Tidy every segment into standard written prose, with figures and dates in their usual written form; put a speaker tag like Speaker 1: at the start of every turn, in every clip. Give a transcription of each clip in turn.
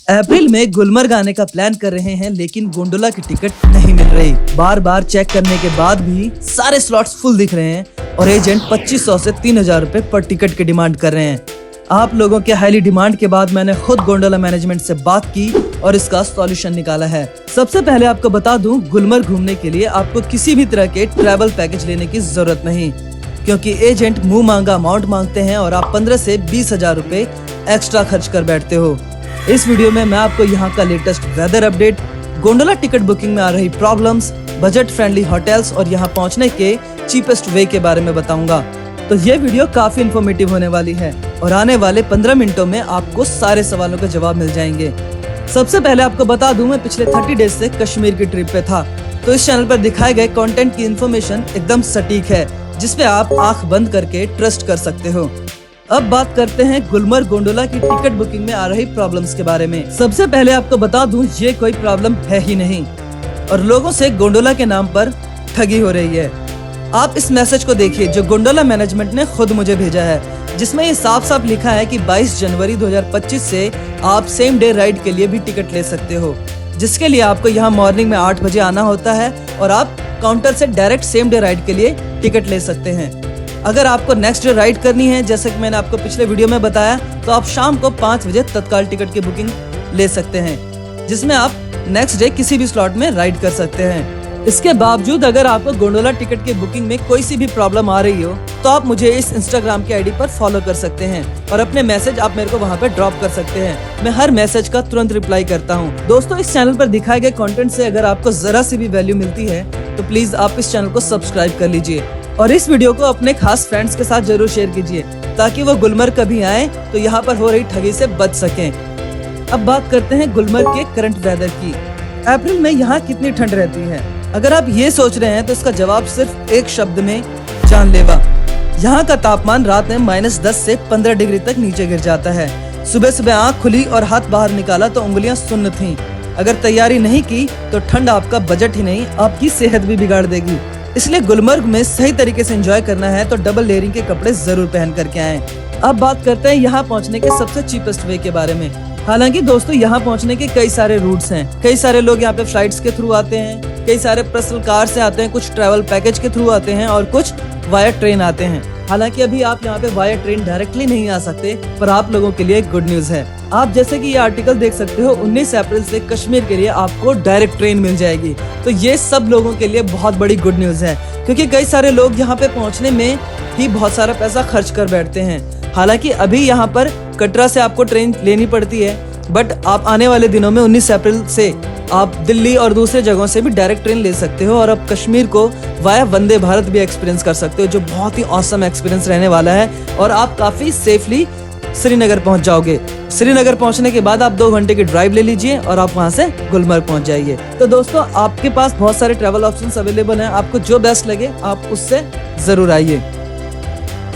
Speaker 1: अप्रैल में गुलमर्ग आने का प्लान कर रहे हैं, लेकिन गोंडोला की टिकट नहीं मिल रही। बार बार चेक करने के बाद भी सारे स्लॉट्स फुल दिख रहे हैं और एजेंट 2500 से 3000 रुपए पर टिकट की डिमांड कर रहे हैं। आप लोगों के हाईली डिमांड के बाद मैंने खुद गोंडोला मैनेजमेंट से बात की और इसका सॉल्यूशन निकाला है। सबसे पहले आपको बता दूं, गुलमर्ग घूमने के लिए आपको किसी भी तरह के ट्रैवल पैकेज लेने की जरूरत नहीं, क्योंकि एजेंट मुंह मांगा अमाउंट मांगते हैं और आप 15 से 20,000 रुपए एक्स्ट्रा खर्च कर बैठते हो। इस वीडियो में मैं आपको यहाँ का latest weather update, gondola ticket booking में आ रही प्रॉब्लम्स, बजट फ्रेंडली होटल्स और यहाँ पहुँचने के चीपेस्ट वे के बारे में बताऊंगा। तो ये वीडियो काफी इन्फॉर्मेटिव होने वाली है और आने वाले 15 मिनटों में आपको सारे सवालों के जवाब मिल जाएंगे। सबसे पहले आपको बता दूं, मैं पिछले 30 डेज से कश्मीर की ट्रिप पे था, तो इस चैनल पर दिखाए गए कंटेंट की इन्फॉर्मेशन एकदम सटीक है, जिसपे आप आंख बंद करके ट्रस्ट कर सकते हो। अब बात करते हैं गुलमर्ग गोंडोला की टिकट बुकिंग में आ रही प्रॉब्लम्स के बारे में। सबसे पहले आपको बता दूं, ये कोई प्रॉब्लम है ही नहीं और लोगों से गोंडोला के नाम पर ठगी हो रही है। आप इस मैसेज को देखिए जो गोंडोला मैनेजमेंट ने खुद मुझे भेजा है, जिसमें ये साफ साफ लिखा है कि 22 जनवरी 2025 से आप सेम डे राइड के लिए भी टिकट ले सकते हो, जिसके लिए आपको यहाँ मॉर्निंग में 8 बजे आना होता है और आप काउंटर से डायरेक्ट सेम डे राइड के लिए टिकट ले सकते हैं। अगर आपको नेक्स्ट डे राइड करनी है, जैसे कि मैंने आपको पिछले वीडियो में बताया, तो आप शाम को 5 बजे तत्काल टिकट की बुकिंग ले सकते हैं, जिसमें आप नेक्स्ट डे किसी भी स्लॉट में राइड कर सकते हैं। इसके बावजूद अगर आपको गोंडोला टिकट की बुकिंग में कोई सी भी प्रॉब्लम आ रही हो, तो आप मुझे इस इंस्टाग्राम की आईडी पर फॉलो कर सकते हैं और अपने मैसेज आप मेरे को वहाँ पे ड्रॉप कर सकते हैं। मैं हर मैसेज का तुरंत रिप्लाई करता हूँ। दोस्तों, इस चैनल पर दिखाए गए कंटेंट से अगर आपको जरा सी भी वैल्यू मिलती है, तो प्लीज आप इस चैनल को सब्सक्राइब कर लीजिए और इस वीडियो को अपने खास फ्रेंड्स के साथ जरूर शेयर कीजिए, ताकि वो गुलमर्ग कभी आए तो यहाँ पर हो रही ठगी से बच सकें। अब बात करते हैं गुलमर्ग के करंट वेदर की। अप्रैल में यहाँ कितनी ठंड रहती है? अगर आप ये सोच रहे हैं तो इसका जवाब सिर्फ एक शब्द में जानलेवा। यहाँ का तापमान रात में -10 से 15 डिग्री तक नीचे गिर जाता है। सुबह सुबह आँख खुली और हाथ बाहर निकाला तो उंगलियां सुन्न थीं। अगर तैयारी नहीं की तो ठंड आपका बजट ही नहीं, आपकी सेहत भी बिगाड़ देगी। इसलिए गुलमर्ग में सही तरीके से एंजॉय करना है तो डबल लेयरिंग के कपड़े जरूर पहन करके आएं। अब बात करते हैं यहाँ पहुँचने के सबसे चीपेस्ट वे के बारे में। हालांकि दोस्तों, यहाँ पहुँचने के कई सारे रूट्स हैं। कई सारे लोग यहाँ पे फ्लाइट्स के थ्रू आते हैं, कई सारे पर्सनल कार से आते हैं, कुछ ट्रैवल पैकेज के थ्रू आते हैं और कुछ वाया ट्रेन आते हैं। हालांकि अभी आप यहाँ पे वाया ट्रेन डायरेक्टली नहीं आ सकते, पर आप लोगों के लिए गुड न्यूज है। आप जैसे कि ये आर्टिकल देख सकते हो, 19 अप्रैल से कश्मीर के लिए आपको डायरेक्ट ट्रेन मिल जाएगी। तो ये सब लोगों के लिए बहुत बड़ी गुड न्यूज है, क्योंकि कई सारे लोग यहाँ पे पहुँचने में ही बहुत सारा पैसा खर्च कर बैठते हैं। हालांकि अभी यहाँ पर कटरा से आपको ट्रेन लेनी पड़ती है, बट आप आने वाले दिनों में 19 अप्रैल से आप दिल्ली और दूसरे जगहों से भी डायरेक्ट ट्रेन ले सकते हो और अब कश्मीर को वाया वंदे भारत भी एक्सपीरियंस कर सकते हो, जो बहुत ही ऑसम एक्सपीरियंस रहने वाला है और आप काफी सेफली श्रीनगर पहुंच जाओगे। श्रीनगर पहुंचने के बाद आप 2 घंटे की ड्राइव ले लीजिए और आप वहां से गुलमर्ग पहुंच जाइए। तो दोस्तों, आपके पास बहुत सारे ट्रैवल ऑप्शंस अवेलेबल हैं, आपको जो बेस्ट लगे आप उससे जरूर आइए।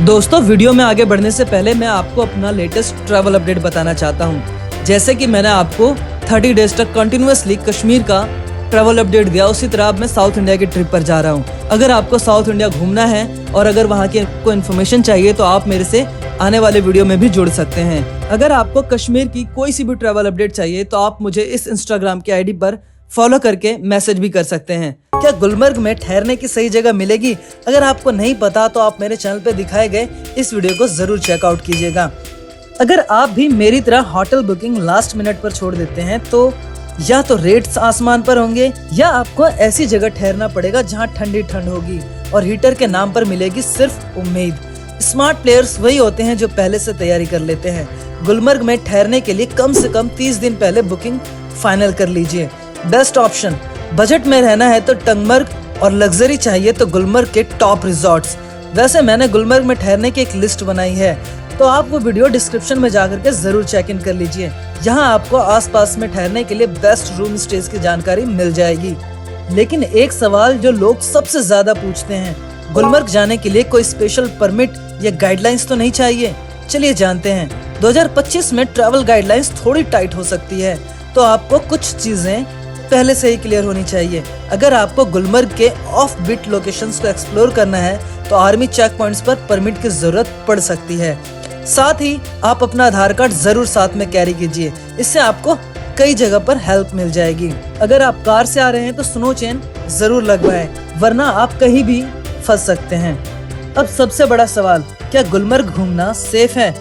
Speaker 1: दोस्तों, वीडियो में आगे बढ़ने से पहले मैं आपको अपना लेटेस्ट ट्रैवल अपडेट बताना चाहता हूँ। जैसे कि मैंने आपको 30 डेज तक कंटिन्यूअसली कश्मीर का ट्रैवल अपडेट दिया, उसी तरह अब मैं साउथ इंडिया की ट्रिप पर जा रहा हूँ। अगर आपको साउथ इंडिया घूमना है और अगर वहाँ की कोई इन्फॉर्मेशन चाहिए, तो आप मेरे से आने वाले वीडियो में भी जुड़ सकते हैं। अगर आपको कश्मीर की कोई सी भी ट्रैवल अपडेट चाहिए, तो आप मुझे इस इंस्टाग्राम की आईडी पर फॉलो करके मैसेज भी कर सकते हैं। क्या गुलमर्ग में ठहरने की सही जगह मिलेगी? अगर आपको नहीं पता तो आप मेरे चैनल पे दिखाए गए इस वीडियो को जरूर चेकआउट कीजिएगा। अगर आप भी मेरी तरह होटल बुकिंग लास्ट मिनट पर छोड़ देते हैं, तो या तो रेट्स आसमान पर होंगे या आपको ऐसी जगह ठहरना पड़ेगा जहां ठंडी ठंड होगी और हीटर के नाम पर मिलेगी सिर्फ उम्मीद। स्मार्ट प्लेयर्स वही होते हैं जो पहले से तैयारी कर लेते हैं। गुलमर्ग में ठहरने के लिए कम से कम 30 दिन पहले बुकिंग फाइनल कर लीजिए। बेस्ट ऑप्शन, बजट में रहना है तो टंगमर्ग और लग्जरी चाहिए तो गुलमर्ग के टॉप रिजॉर्ट्स। वैसे मैंने गुलमर्ग में ठहरने की एक लिस्ट बनाई है, तो आप वो वीडियो डिस्क्रिप्शन में जाकर के जरूर चेक इन कर लीजिए। यहाँ आपको आसपास में ठहरने के लिए बेस्ट रूम स्टेज की जानकारी मिल जाएगी। लेकिन एक सवाल जो लोग सबसे ज्यादा पूछते हैं, गुलमर्ग जाने के लिए कोई स्पेशल परमिट या गाइडलाइंस तो नहीं चाहिए? चलिए जानते हैं। 2025 में ट्रैवल गाइडलाइंस थोड़ी टाइट हो सकती है, तो आपको कुछ चीजें पहले से ही क्लियर होनी चाहिए। अगर आपको गुलमर्ग के ऑफ बीट लोकेशंस को एक्सप्लोर करना है, तो आर्मी चेक पॉइंट्स पर परमिट की जरूरत पड़ सकती है। साथ ही आप अपना आधार कार्ड जरूर साथ में कैरी कीजिए, इससे आपको कई जगह पर हेल्प मिल जाएगी। अगर आप कार से आ रहे हैं तो स्नो चेन जरूर लगवाएं, वरना आप कहीं भी फंस सकते हैं। अब सबसे बड़ा सवाल, क्या गुलमर्ग घूमना सेफ है?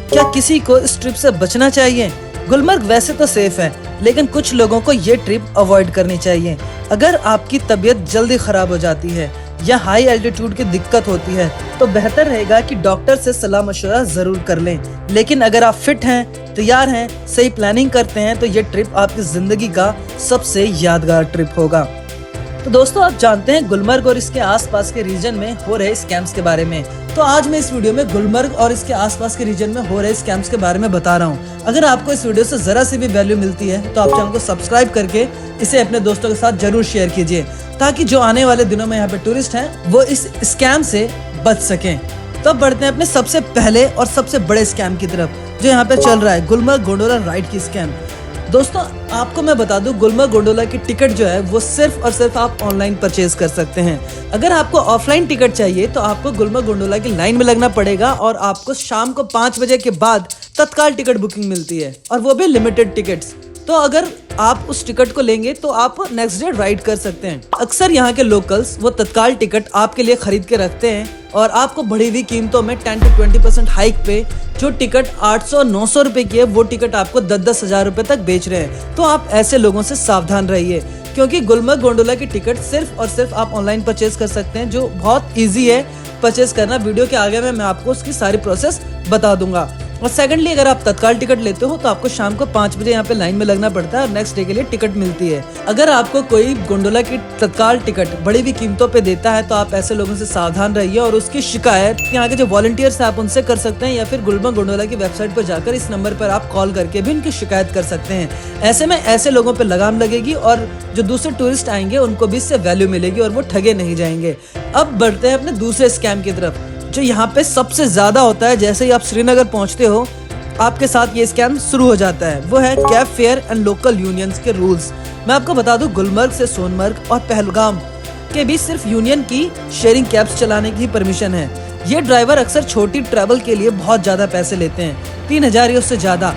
Speaker 1: क्या किसी को इस ट्रिप से बचना चाहिए? गुलमर्ग वैसे तो सेफ है, लेकिन कुछ लोगों को ये ट्रिप अवॉइड करनी चाहिए। अगर आपकी तबीयत जल्दी खराब हो जाती है या हाई एल्टीट्यूड की दिक्कत होती है तो बेहतर रहेगा कि डॉक्टर से सलाह मशवरा जरूर कर लें। लेकिन अगर आप फिट हैं, तैयार हैं, सही प्लानिंग करते हैं तो ये ट्रिप आपकी जिंदगी का सबसे यादगार ट्रिप होगा। तो दोस्तों, आप जानते हैं गुलमर्ग और इसके आसपास के रीजन में हो रहे स्कैम्स के बारे में। तो आज मैं इस वीडियो में गुलमर्ग और इसके आसपास के रीजन में हो रहे स्कैम्स के बारे में बता रहा हूँ। अगर आपको इस वीडियो से जरा सी भी वैल्यू मिलती है तो आप चैनल को सब्सक्राइब करके इसे अपने दोस्तों के साथ जरूर शेयर कीजिए, ताकि जो आने वाले दिनों में यहाँ पे टूरिस्ट हैं वो इस स्कैम से बच सकें। तो अब बढ़ते हैं अपने सबसे पहले और सबसे बड़े स्कैम की तरफ, जो यहाँ पे चल रहा है, गुलमर्ग गोंडोला राइड की स्कैम। दोस्तों, आपको मैं बता दूं, गुलमर्ग गोंडोला की टिकट जो है वो सिर्फ और सिर्फ आप ऑनलाइन परचेज कर सकते हैं। अगर आपको ऑफलाइन टिकट चाहिए तो आपको गुलमर्ग गोंडोला की लाइन में लगना पड़ेगा और आपको शाम को 5 बजे के बाद तत्काल टिकट बुकिंग मिलती है, और वो भी लिमिटेड टिकट्स। तो अगर आप उस टिकट को लेंगे तो आप नेक्स्ट डे राइड कर सकते हैं। अक्सर यहाँ के लोकल्स वो तत्काल टिकट आपके लिए खरीद के रखते हैं और आपको बढ़ी हुई कीमतों में 10 से 20% हाइक पे जो टिकट 800-900 रुपए की है वो टिकट आपको 10-10 हजार रुपए तक बेच रहे हैं। तो आप ऐसे लोगों से सावधान रहिए, क्योंकि गुलमर्ग गोंडोला की टिकट सिर्फ और सिर्फ आप ऑनलाइन परचेज कर सकते हैं, जो बहुत ईजी है परचेज करना। वीडियो के आगे में मैं आपको उसकी सारी प्रोसेस बता दूंगा। और सेकंडली, अगर आप तत्काल टिकट लेते हो तो आपको शाम को 5 बजे यहाँ पे लाइन में लगना पड़ता है और नेक्स्ट डे के लिए टिकट मिलती है। अगर आपको कोई गोंडोला की तत्काल टिकट बड़ी हुई कीमतों पे देता है तो आप ऐसे लोगों से सावधान रहिए और उसकी शिकायत यहाँ के जो वॉलंटियर्स हैं आप उनसे कर सकते हैं, या फिर गुलमर्ग गोंडोला की वेबसाइट पर जाकर इस नंबर पर आप कॉल करके भी उनकी शिकायत कर सकते हैं। ऐसे में ऐसे लोगों पर लगाम लगेगी और जो दूसरे टूरिस्ट आएंगे उनको भी इससे वैल्यू मिलेगी और वो ठगे नहीं जाएंगे। अब बढ़ते हैं अपने दूसरे स्कैम की तरफ, जो यहाँ पे सबसे ज्यादा होता है। जैसे ही आप श्रीनगर पहुंचते हो आपके साथ ये स्कैम शुरू हो जाता है, वो है cab fair and local unions के रूल्स। मैं आपको बता दूं, गुलमर्ग से सोनमर्ग और पहलगाम के बीच सिर्फ यूनियन की शेयरिंग कैब्स चलाने की परमिशन है। ये ड्राइवर अक्सर छोटी ट्रैवल के लिए बहुत ज्यादा पैसे लेते हैं, 3000 या उससे ज्यादा।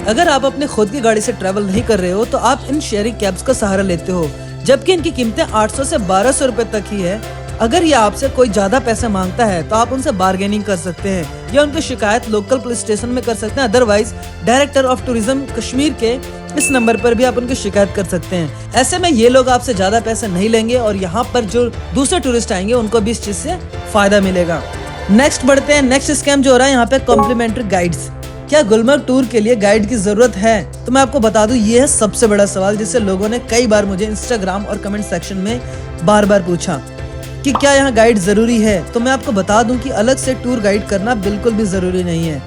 Speaker 1: अगर आप अपने खुद की गाड़ी से ट्रैवल नहीं कर रहे हो तो आप इन शेयरिंग कैब्स का सहारा लेते हो, जबकि इनकी कीमतें 800 से 1200 रुपए तक ही है। अगर ये आपसे कोई ज्यादा पैसे मांगता है तो आप उनसे बार्गेनिंग कर सकते हैं या उनकी शिकायत लोकल पुलिस स्टेशन में कर सकते हैं। Otherwise director of tourism Kashmir के इस नंबर पर भी आप उनकी शिकायत कर सकते हैं। ऐसे में ये लोग आपसे ज्यादा पैसे नहीं लेंगे और यहाँ पर जो दूसरे टूरिस्ट आएंगे उनको भी इस चीज से फायदा मिलेगा। नेक्स्ट बढ़ते हैं, नेक्स्ट स्कैम जो हो रहा है यहाँ पे कॉम्प्लीमेंट्री गाइड्स। क्या गुलमर्ग टूर के लिए गाइड की जरूरत है? तो मैं आपको बता दूं, ये है सबसे बड़ा सवाल जिससे लोगों ने कई बार मुझे इंस्टाग्राम और कमेंट सेक्शन में बार बार पूछा कि क्या यहाँ गाइड जरूरी है। तो मैं आपको बता दूं कि अलग से टूर गाइड करना बिल्कुल भी जरूरी नहीं है।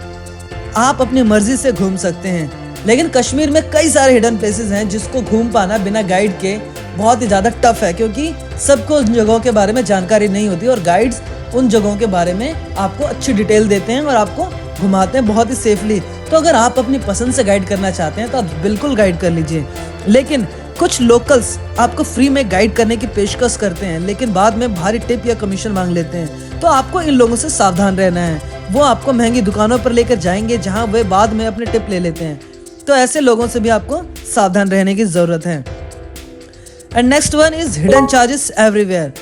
Speaker 1: आप अपनी मर्जी से घूम सकते हैं, लेकिन कश्मीर में कई सारे हिडन प्लेसेस हैं जिसको घूम पाना बिना गाइड के बहुत ही ज्यादा टफ है, क्योंकि सबको उन जगहों के बारे में जानकारी नहीं होती और गाइड्स उन जगहों के बारे में आपको अच्छी डिटेल देते हैं और आपको घुमाते हैं बहुत ही सेफली। तो अगर आप अपनी पसंद से गाइड करना चाहते हैं तो आप बिल्कुल गाइड कर लीजिए, लेकिन कुछ लोकल्स आपको फ्री में गाइड करने की पेशकश करते हैं लेकिन बाद में भारी टिप या कमीशन मांग लेते हैं। तो आपको इन लोगों से सावधान रहना है। वो आपको महंगी दुकानों पर लेकर जाएंगे जहां वे बाद में अपने टिप ले लेते हैं। तो ऐसे लोगों से भी आपको सावधान रहने की जरूरत है। And next one is hidden charges everywhere.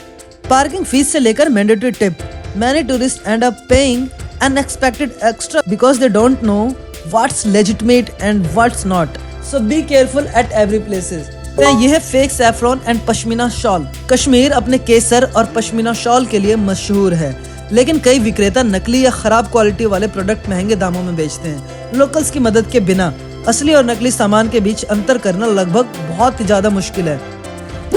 Speaker 1: Parking fees से लेकर mandatory tip. Many tourist and up paying unexpected extra because they don't know what's legitimate and what's not. So be careful at every places. ये है fake saffron and pashmina shawl. Kashmir अपने केसर और pashmina shawl के लिए मशहूर है, लेकिन कई विक्रेता नकली या खराब क्वालिटी वाले प्रोडक्ट महंगे दामों में बेचते हैं। लोकल्स की मदद के बिना असली और नकली सामान के बीच अंतर करना लगभग बहुत ही ज्यादा मुश्किल है,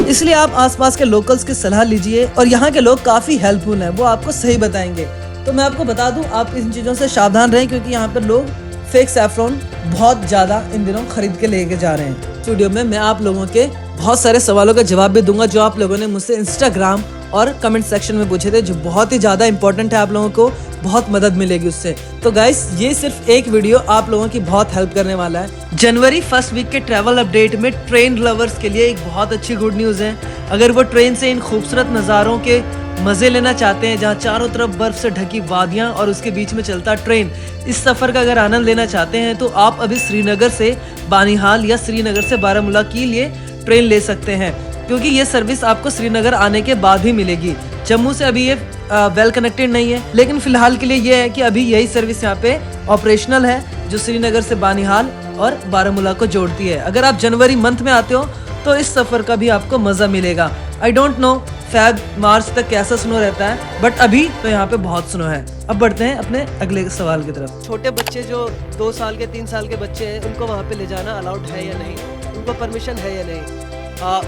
Speaker 1: इसलिए आप आसपास के लोकल्स की सलाह लीजिए और यहाँ के लोग काफी हेल्पफुल हैं, वो आपको सही बताएंगे। तो मैं आपको बता दूं, आप इन चीजों से सावधान रहें, क्योंकि यहाँ पर लोग फेक सैफरॉन बहुत ज्यादा इन दिनों खरीद के लेके जा रहे हैं। वीडियो में मैं आप लोगों के बहुत सारे सवालों का जवाब भी दूंगा जो आप लोगों ने मुझसे इंस्टाग्राम और कमेंट सेक्शन में पूछे थे, जो बहुत ही ज्यादा इंपॉर्टेंट है। आप लोगों को बहुत मदद मिलेगी उससे। तो गाइस, ये सिर्फ एक वीडियो आप लोगों की बहुत हेल्प करने वाला है। जनवरी फर्स्ट वीक के ट्रैवल अपडेट में ट्रेन लवर्स के लिए एक बहुत अच्छी गुड न्यूज है। अगर वो ट्रेन से इन खूबसूरत नज़ारों के मजे लेना चाहते हैं जहां चारों तरफ बर्फ से ढकी वादियां और उसके बीच में चलता ट्रेन, इस सफर का अगर आनंद लेना चाहते हैं तो आप अभी श्रीनगर से बानिहाल या श्रीनगर से बारामूला के लिए ट्रेन ले सकते हैं, क्योंकि ये सर्विस आपको श्रीनगर आने के बाद ही मिलेगी। जम्मू से अभी ये वेल कनेक्टेड नहीं है, लेकिन फिलहाल के लिए ये है कि अभी यही सर्विस यहाँ पे ऑपरेशनल है जो श्रीनगर से बानिहाल और बारामूला को जोड़ती है। अगर आप जनवरी मंथ में आते हो तो इस सफर का भी आपको मजा मिलेगा। I don't know Feb March तक कैसा स्नो रहता है, बट अभी तो यहाँ पे बहुत स्नो है। अब बढ़ते हैं अपने अगले सवाल की तरफ। छोटे बच्चे जो 2 साल के 3 साल के बच्चे हैं, उनको वहाँ पे ले जाना अलाउड है या नहीं, उनको परमिशन है या नहीं,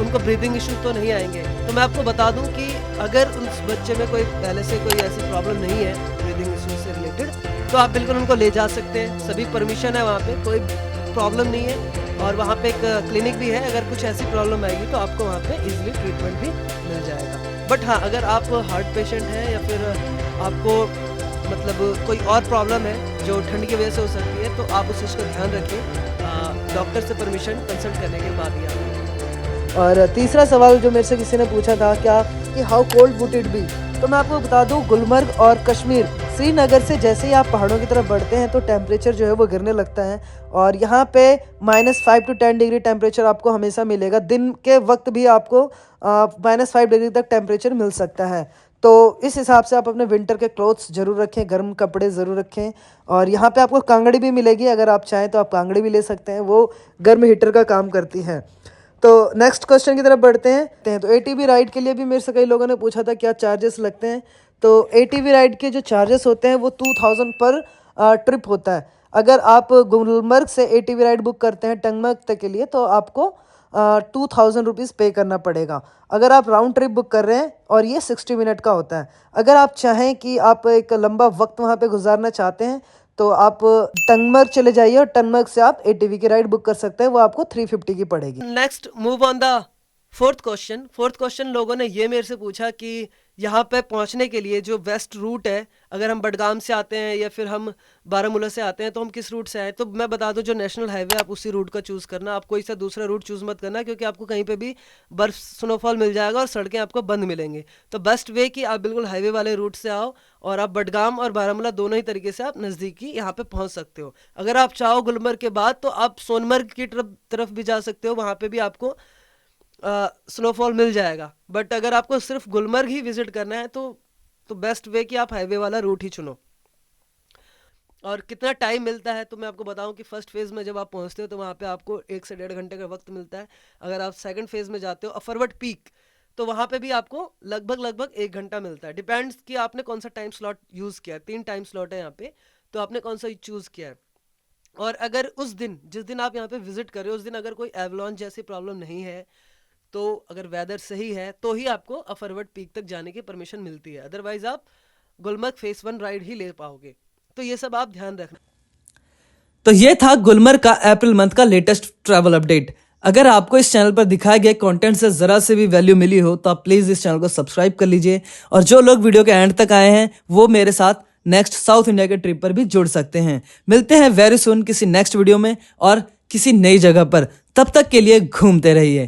Speaker 1: उनको ब्रीदिंग इशू तो नहीं आएंगे। तो मैं आपको बता दूं कि अगर उस बच्चे में कोई पहले से कोई ऐसी प्रॉब्लम नहीं है ब्रीदिंग इशू से रिलेटेड, तो आप बिल्कुल उनको ले जा सकते हैं। सभी परमिशन है, वहाँ पे कोई प्रॉब्लम नहीं है। और वहाँ पे एक क्लिनिक भी है, अगर कुछ ऐसी प्रॉब्लम आएगी तो आपको वहाँ पे इजीली ट्रीटमेंट भी मिल जाएगा। बट हाँ, अगर आप हार्ट पेशेंट हैं या फिर आपको मतलब कोई और प्रॉब्लम है जो ठंड की वजह से हो सकती है, तो आप उस चीज़ का ध्यान रखिए डॉक्टर से परमिशन कंसल्ट करने के बाद ही आप। और तीसरा सवाल जो मेरे से किसी ने पूछा था क्या कि how cold would it be, तो मैं आपको बता दूं गुलमर्ग और कश्मीर श्रीनगर से जैसे ही आप पहाड़ों की तरफ बढ़ते हैं तो टेम्परेचर जो है वो गिरने लगता है, और यहाँ पे -5 to 10 डिग्री टेम्परेचर आपको हमेशा मिलेगा। दिन के वक्त भी आपको -5 डिग्री तक टेम्परेचर मिल सकता है। तो इस हिसाब से आप अपने विंटर के क्लोथ्स जरूर रखें, गर्म कपड़े ज़रूर रखें। और यहाँ पे आपको कांगड़ी भी मिलेगी, अगर आप चाहें तो आप कांगड़ी भी ले सकते हैं, वो गर्म हीटर का काम करती हैं। तो नेक्स्ट क्वेश्चन की तरफ बढ़ते हैं। तो एटीवी राइड के लिए भी मेरे से कई लोगों ने पूछा था क्या चार्जेस लगते हैं। तो एटीवी राइड के जो चार्जेस होते हैं वो 2000 पर ट्रिप होता है। अगर आप गुलमर्ग से एटीवी राइड बुक करते हैं टंगमर्ग तक के लिए तो आपको 2000 रुपीज़ पे करना पड़ेगा। अगर आप राउंड ट्रिप बुक कर रहे हैं और ये 60 मिनट का होता है। अगर आप चाहें कि आप एक लंबा वक्त वहाँ पे गुजारना चाहते हैं तो आप टंगमर्ग चले जाइए और टंगमर्ग से आप एटीवी की राइड बुक कर सकते हैं, वो आपको 350 की पड़ेगी। Next move on the fourth question लोगों ने ये मेरे से पूछा कि यहाँ पे पहुँचने के लिए जो बेस्ट रूट है, अगर हम बडगाम से आते हैं या फिर हम बारामूला से आते हैं तो हम किस रूट से आए। तो मैं बता दूं जो नेशनल हाईवे आप उसी रूट का चूज़ करना, आप कोई सा दूसरा रूट चूज़ मत करना, क्योंकि आपको कहीं पे भी बर्फ स्नोफॉल मिल जाएगा और सड़कें आपको बंद मिलेंगे। तो बेस्ट वे कि आप बिल्कुल हाईवे वाले रूट से आओ और आप बडगाम और बारामूला दोनों ही तरीके से आप नज़दीकी यहाँ पे पहुँच सकते हो। अगर आप चाहो गुलमर्ग के बाद तो आप सोनमर्ग की तरफ भी जा सकते हो, वहाँ पर भी आपको स्नोफॉल मिल जाएगा। बट अगर आपको सिर्फ गुलमर्ग ही विजिट करना है तो बेस्ट वे कि आप हाईवे वाला रूट ही चुनो। और कितना टाइम मिलता है तो मैं आपको बताऊं कि फर्स्ट फेज़ में जब आप पहुंचते हो तो वहाँ पे आपको 1 से 1.5 घंटे का वक्त मिलता है। अगर आप सेकंड फेज़ में जाते हो अफरवट पीक तो वहाँ पे भी आपको लगभग 1 घंटा मिलता है। डिपेंड्स कि आपने कौन सा टाइम स्लॉट यूज़ किया है। 3 टाइम स्लॉट है यहाँ पे, तो आपने कौन सा चूज़ किया है। और अगर उस दिन जिस दिन आप यहाँ पे विजिट कर रहे हो उस दिन अगर कोई एवलॉन्च जैसी प्रॉब्लम नहीं है, तो अगर वेदर सही है तो ही आपको अफरवट पीक तक जाने की परमिशन मिलती है। अदरवाइज आप गुलमर्ग फेस 1 राइड ही ले पाओगे। तो ये सब आप ध्यान रखना। तो ये था गुलमर्ग का अप्रैल मंथ का लेटेस्ट ट्रैवल अपडेट। अगर आपको इस चैनल पर दिखाए गए कंटेंट से जरा से भी वैल्यू मिली हो तो आप प्लीज इस चैनल को सब्सक्राइब कर लीजिए। और जो लोग वीडियो के एंड तक आए हैं वो मेरे साथ नेक्स्ट साउथ इंडिया के ट्रिप पर भी जुड़ सकते हैं। मिलते हैं वेरी सुन किसी नेक्स्ट वीडियो में और किसी नई जगह पर। तब तक के लिए घूमते रहिए।